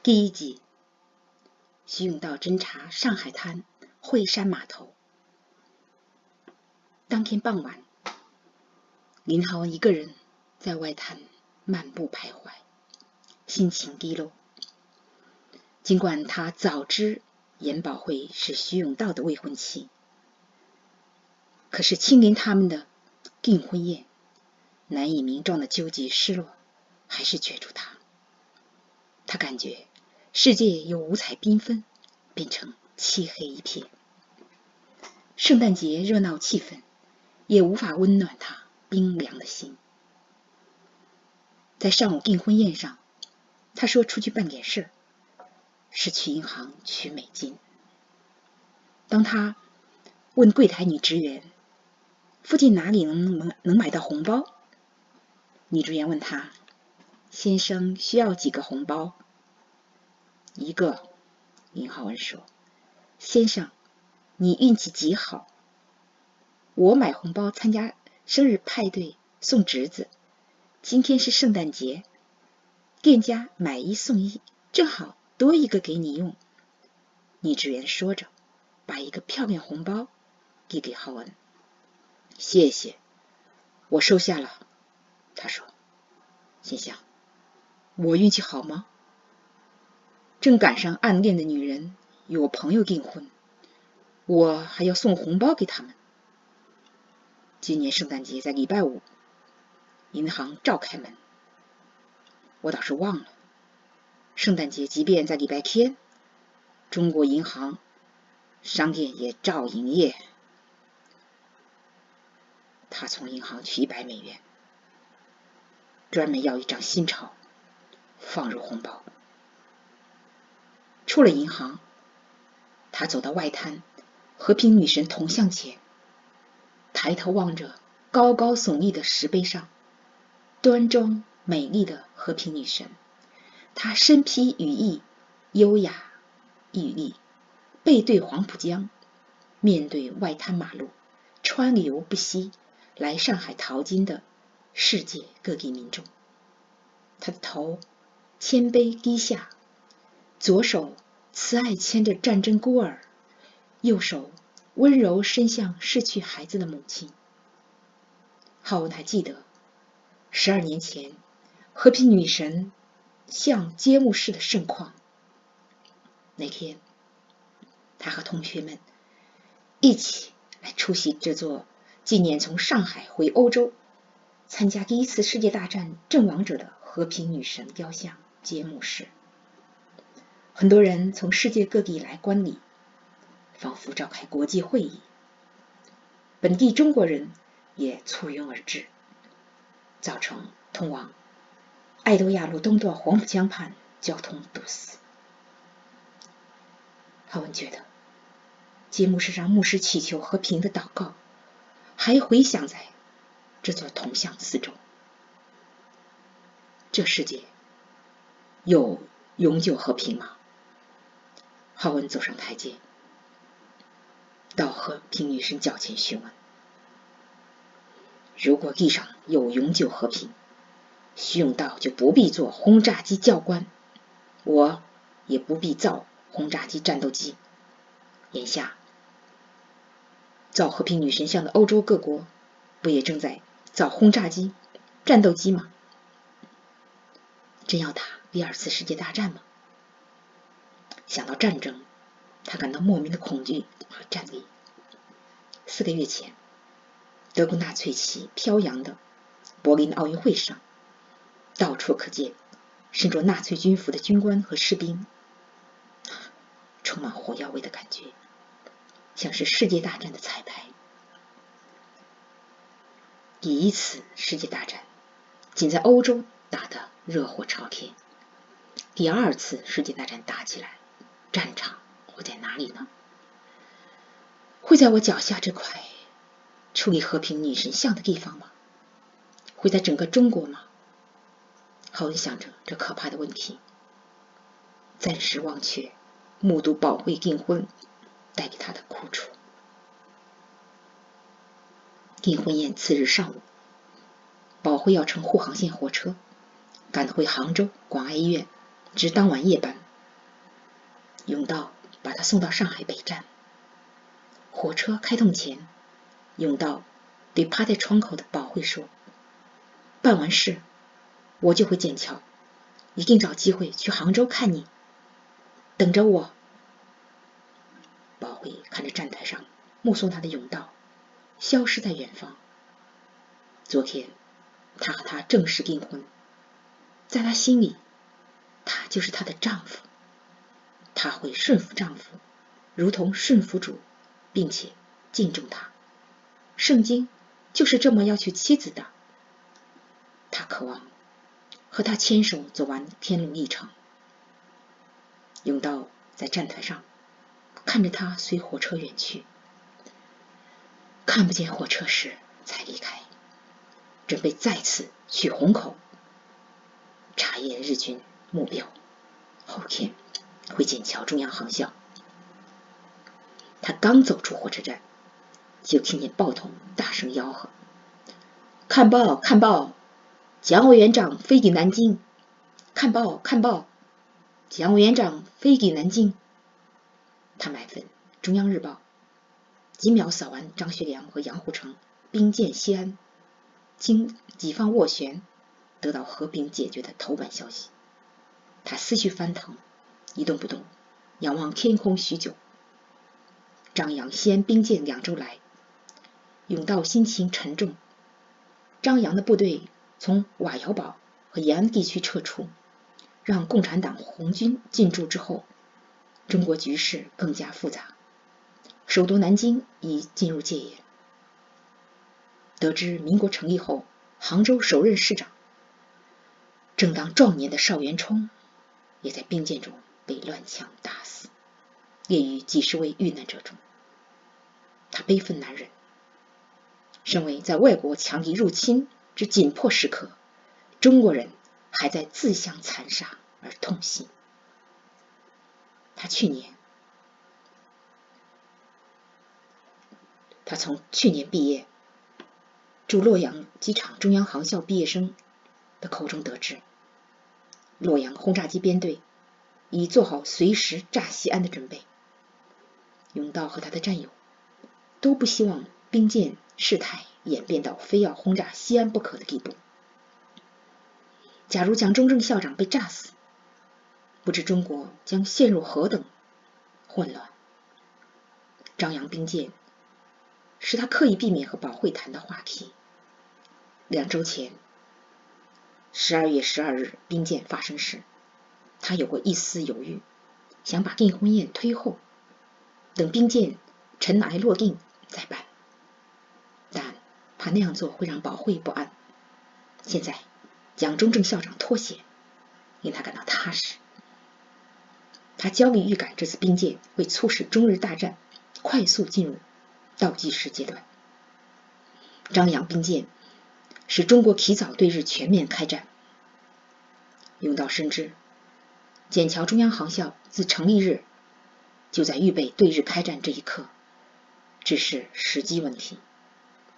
第一集，徐永道侦查上海滩惠山码头。当天傍晚，林浩文一个人在外滩漫步徘徊，心情低落。尽管他早知严宝慧是徐永道的未婚妻，可是亲临他们的订婚宴，难以名状的纠结失落还是攫住他。他感觉世界由五彩缤纷变成漆黑一片，圣诞节热闹气氛也无法温暖他冰凉的心。在上午订婚宴上，他说出去办点事，是去银行取美金。当他问柜台女职员附近哪里能买到红包，女职员问他，先生需要几个红包？1个，林浩文说。先生，你运气极好，我买红包参加生日派对送侄子，今天是圣诞节，店家买1送1，正好多1个给你用。女职员说着，把一个漂亮红包递给浩文。谢谢，我收下了。他说，心想，我运气好吗？正赶上暗恋的女人与我朋友订婚，我还要送红包给他们。今年圣诞节在礼拜5，银行照开门。我倒是忘了，圣诞节即便在礼拜天，中国银行商店也照营业。他从银行取100美元，专门要一张新钞，放入红包。出了银行，他走到外滩和平女神铜像前，抬头望着高高耸立的石碑上端庄美丽的和平女神。她身披羽翼，优雅屹立，背对黄浦江，面对外滩马路，川流不息来上海淘金的世界各地民众。她的头谦卑低下，左手慈爱牵着战争孤儿，右手温柔伸向失去孩子的母亲。浩文还记得12年前和平女神像揭幕式的盛况。那天他和同学们一起来出席这座纪念从上海回欧洲参加第1次世界大战阵亡者的和平女神雕像揭幕式。很多人从世界各地来观礼，仿佛召开国际会议。本地中国人也簇拥而至，造成通往爱多亚路东段黄浦江畔交通堵死。浩文觉得揭幕式上牧师祈求和平的祷告还回响在这座铜像四周。这世界有永久和平吗？浩文走上台阶，到和平女神脚前询问。如果地上有永久和平，徐永道就不必做轰炸机教官，我也不必造轰炸机战斗机。眼下造和平女神像的欧洲各国不也正在造轰炸机战斗机吗？真要打第2次世界大战吗？想到战争，他感到莫名的恐惧和战栗。4个月前，德国纳粹旗飘扬的柏林奥运会上，到处可见身着纳粹军服的军官和士兵，充满火药味的感觉，像是世界大战的彩排。第1次世界大战仅在欧洲打得热火朝天，第2次世界大战打起来，战场会在哪里呢？会在我脚下这块矗立和平女神像的地方吗？会在整个中国吗？浩文想着这可怕的问题，暂时忘却目睹宝慧订婚带给他的苦楚。订婚宴次日上午，宝慧要乘沪杭线火车赶回杭州广爱医院值当晚夜班，甬道把他送到上海北站。火车开动前，甬道对趴在窗口的宝慧说：“办完事，我就回笕桥，一定找机会去杭州看你，等着我。”宝慧看着站台上目送他的甬道消失在远方。昨天他和他正式订婚，在他心里，他就是她的丈夫。他会顺服丈夫，如同顺服主，并且敬重他。圣经就是这么要求妻子的。他渴望和他牵手走完天路历程。甬道在站台上看着他随火车远去，看不见火车时才离开，准备再次去虹口查验日军目标，后天回笕桥中央航校。他刚走出火车站，就听见报童大声吆喝：“看报，看报，蒋委员长飞抵南京！看报，看报，蒋委员长飞抵南京！”他买份《中央日报》，几秒扫完张学良和杨虎城兵舰西安，经几番斡旋，得到和平解决的头版消息。他思绪翻腾，一动不动，仰望天空许久。张杨西安兵舰2周来，甬道心情沉重。张杨的部队从瓦窑堡和延安地区撤出，让共产党红军进驻之后，中国局势更加复杂，首都南京已进入戒严。得知民国成立后，杭州首任市长正当壮年的邵元冲也在兵舰中被乱枪打死，列于几十位遇难者中。他悲愤难忍，身为在外国强敌入侵之紧迫时刻，中国人还在自相残杀而痛心。他从去年毕业，驻洛阳机场中央航校毕业生的口中得知，洛阳轰炸机编队已做好随时炸西安的准备。甬道和他的战友都不希望兵舰事态演变到非要轰炸西安不可的地步。假如蒋中正校长被炸死，不知中国将陷入何等混乱。张杨兵舰是他刻意避免和宝慧谈的话题。2周前12月12日兵舰发生时，他有过一丝犹豫，想把订婚宴推后，等兵舰尘埃落定再办，但怕那样做会让宝慧不安。现在蒋中正校长脱险，令他感到踏实。他焦虑预感这次兵舰会促使中日大战快速进入倒计时阶段。张杨兵舰使中国提早对日全面开战。甬道深知，笕桥中央航校自成立日就在预备对日开战这一刻，只是时机问题。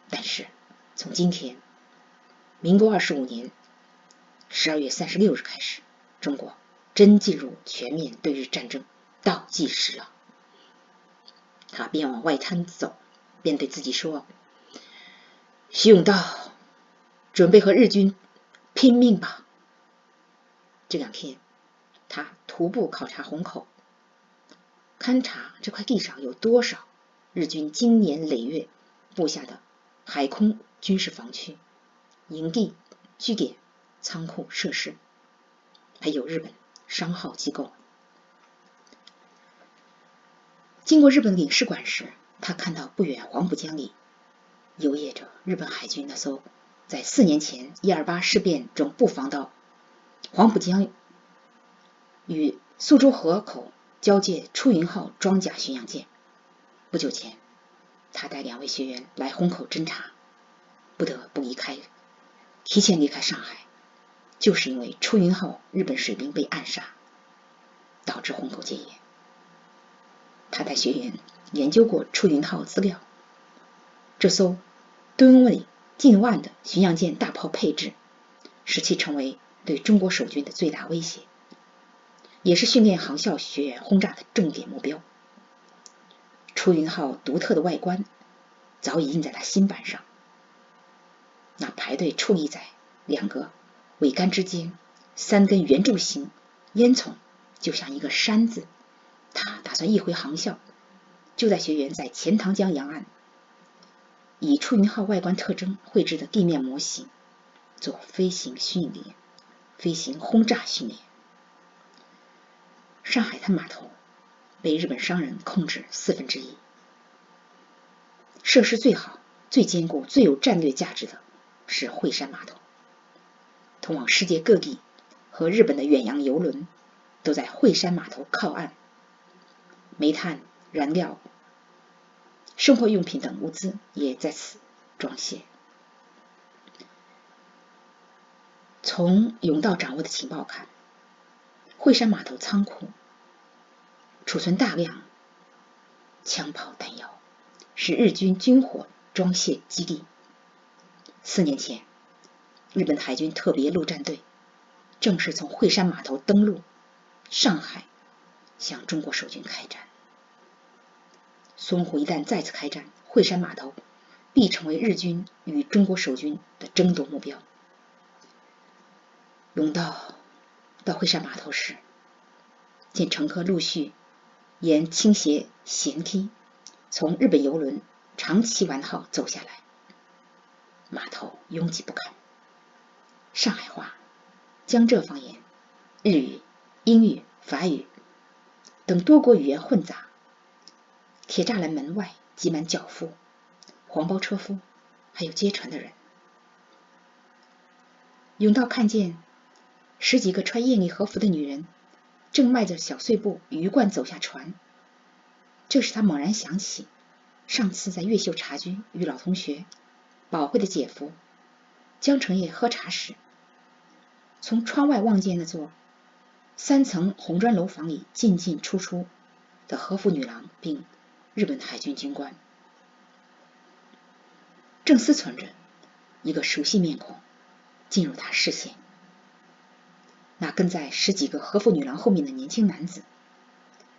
但是从今天，民国25年12月36日开始，中国真进入全面对日战争倒计时了。他边往外滩走，边对自己说：“徐甬道，准备和日军拼命吧。”这2天，他徒步考察虹口，勘察这块地上有多少日军经年累月布下的海空军事防区、营地、据点、仓库设施，还有日本商号机构。经过日本领事馆时，他看到不远黄浦江里游曳着日本海军那艘在4年前128事变中布防到黄浦江与苏州河口交界出云号装甲巡洋舰。不久前，他带2位学员来虹口侦察，不得不提前离开上海，就是因为出云号日本水兵被暗杀，导致虹口戒严。他带学员研究过出云号资料，这艘吨位近万的巡洋舰大炮配置，使其成为对中国守军的最大威胁。也是训练航校学员轰炸的重点目标。出云号独特的外观早已印在他心板上，那排队矗立在2个桅杆之间3根圆柱形烟囱，就像一个山字。他打算一回航校，就在学员在钱塘江洋岸以出云号外观特征绘制的地面模型做飞行训练、飞行轰炸训练。上海滩码头被日本商人控制1/4，设施最好、最坚固、最有战略价值的是惠山码头。通往世界各地和日本的远洋邮轮都在惠山码头靠岸，煤炭、燃料、生活用品等物资也在此装卸。从甬道掌握的情报看，惠山码头仓库储存大量枪炮弹药，是日军军火装卸基地。4年前，日本海军特别陆战队正式从惠山码头登陆上海，向中国守军开战。淞沪一旦再次开战，惠山码头必成为日军与中国守军的争夺目标。甬道到惠山码头时，见乘客陆续沿倾斜舷梯从日本邮轮长崎丸号走下来，码头拥挤不堪。上海话、江浙方言、日语、英语、法语等多国语言混杂。铁栅栏门外挤满脚夫、黄包车夫，还有接船的人。甬道看见10几个穿艳丽和服的女人正迈着小碎步鱼贯走下船。这时他猛然想起上次在越秀茶居与老同学宝慧的姐夫江成业喝茶时，从窗外望见那座3层红砖楼房里进进出出的和服女郎并日本海军军官。正思忖着，一个熟悉面孔进入他视线，那跟在10几个和服女郎后面的年轻男子，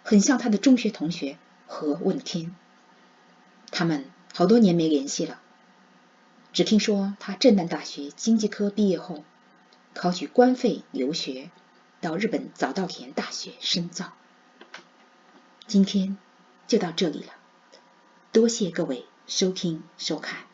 很像他的中学同学何问天。他们好多年没联系了，只听说他震旦大学经济科毕业后，考取官费留学到日本早稻田大学深造。今天就到这里了，多谢各位收听收看。